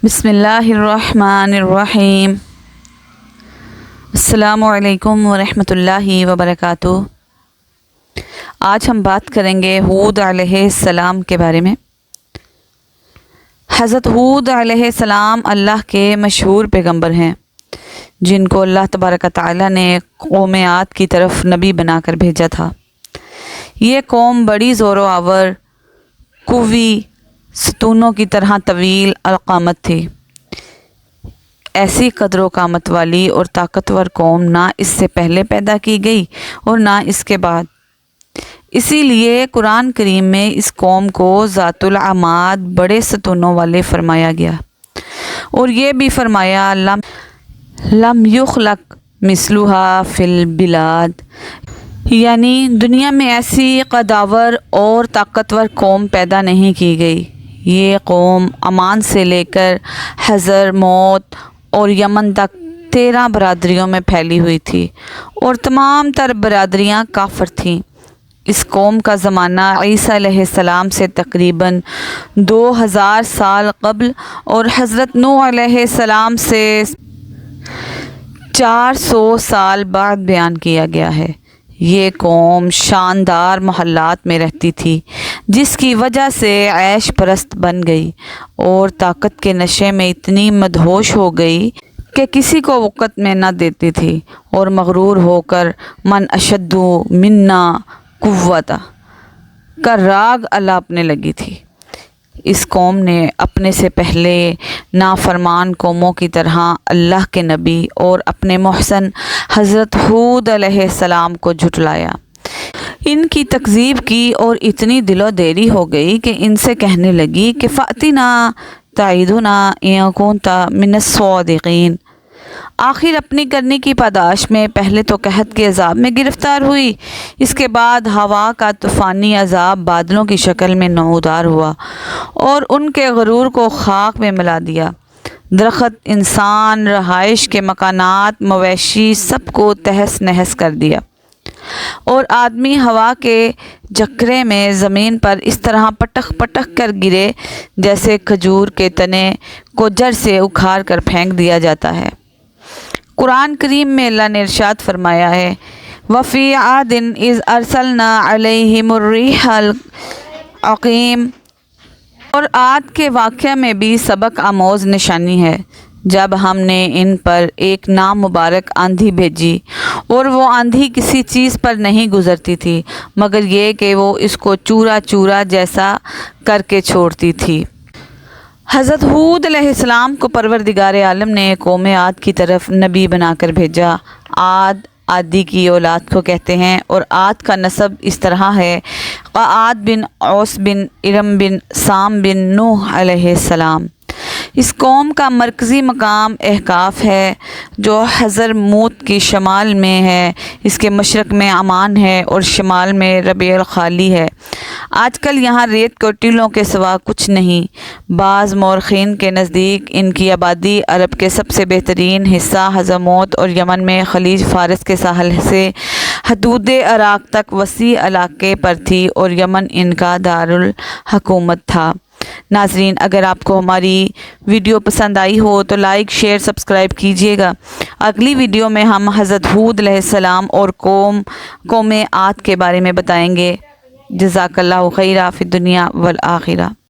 بسم اللہ الرحمن الرحیم۔ السلام علیکم ورحمۃ اللہ وبرکاتہ۔ آج ہم بات کریں گے ہود علیہ السلام کے بارے میں۔ حضرت ہود علیہ السلام اللہ کے مشہور پیغمبر ہیں، جن کو اللہ تبارک تعالیٰ نے قوم عاد کی طرف نبی بنا کر بھیجا تھا۔ یہ قوم بڑی زور و آور، قوی، ستونوں کی طرح طویل القامت تھی۔ ایسی قدر و قامت والی اور طاقتور قوم نہ اس سے پہلے پیدا کی گئی اور نہ اس کے بعد۔ اسی لیے قرآن کریم میں اس قوم کو ذات العماد، بڑے ستونوں والے فرمایا گیا، اور یہ بھی فرمایا لم یخلق مثلھا فی البلاد، یعنی دنیا میں ایسی قداور اور طاقتور قوم پیدا نہیں کی گئی۔ یہ قوم عمان سے لے کر حضر موت اور یمن تک 13 برادریوں میں پھیلی ہوئی تھی، اور تمام تر برادریاں کافر تھیں۔ اس قوم کا زمانہ عیسیٰ علیہ السلام سے تقریباً 2000 سال قبل اور حضرت نوح علیہ السلام سے 400 سال بعد بیان کیا گیا ہے۔ یہ قوم شاندار محلات میں رہتی تھی، جس کی وجہ سے عیش پرست بن گئی اور طاقت کے نشے میں اتنی مدہوش ہو گئی کہ کسی کو وقت میں نہ دیتی تھی، اور مغرور ہو کر من اشد منا قوت کا راگ الاپنے لگی تھی۔ اس قوم نے اپنے سے پہلے نافرمان قوموں کی طرح اللہ کے نبی اور اپنے محسن حضرت ہود علیہ السلام کو جھٹلایا، ان کی تکذیب کی، اور اتنی دل و دیری ہو گئی کہ ان سے کہنے لگی کہ فأتنا تعیدنا ان کنت من الصادقین۔ آخر اپنی کرنی کی پاداش میں پہلے تو قحط کے عذاب میں گرفتار ہوئی، اس کے بعد ہوا کا طوفانی عذاب بادلوں کی شکل میں نمودار ہوا اور ان کے غرور کو خاک میں ملا دیا۔ درخت، انسان، رہائش کے مکانات، مویشی، سب کو تہس نہس کر دیا، اور آدمی ہوا کے جھکرے میں زمین پر اس طرح پٹک پٹک کر گرے جیسے کھجور کے تنے کو جڑ سے اکھاڑ کر پھینک دیا جاتا ہے۔ قرآن کریم میں اللہ نے ارشاد فرمایا ہے وَفِي عَادٍ إِذْ أَرْسَلْنَا عَلَيْهِمُ الرِّيحَ الْعَقِيمَ، اور عاد کے واقعہ میں بھی سبق آموز نشانی ہے، جب ہم نے ان پر ایک نامبارک آندھی بھیجی، اور وہ آندھی کسی چیز پر نہیں گزرتی تھی مگر یہ کہ وہ اس کو چورا چورا جیسا کر کے چھوڑتی تھی۔ حضرت ہود علیہ السلام کو پروردگار عالم نے قوم عاد کی طرف نبی بنا کر بھیجا۔ عاد عادی کی اولاد کو کہتے ہیں، اور عاد کا نسب اس طرح ہے عاد بن اوس بن ارم بن سام بن نوح علیہ السلام۔ اس قوم کا مرکزی مقام احقاف ہے، جو حضر موت کی شمال میں ہے۔ اس کے مشرق میں عمان ہے اور شمال میں ربیع الخالی ہے۔ آج کل یہاں ریت کو ٹیلوں کے سوا کچھ نہیں۔ بعض مورخین کے نزدیک ان کی آبادی عرب کے سب سے بہترین حصہ حضرموت اور یمن میں خلیج فارس کے ساحل سے حدود عراق تک وسیع علاقے پر تھی، اور یمن ان کا دارالحکومت تھا۔ ناظرین، اگر آپ کو ہماری ویڈیو پسند آئی ہو تو لائک، شیئر، سبسکرائب کیجیے گا۔ اگلی ویڈیو میں ہم حضرت ہود علیہ السلام اور قوم عاد کے بارے میں بتائیں گے۔ جزاک اللہ خیرا فی الدنیا والآخرہ۔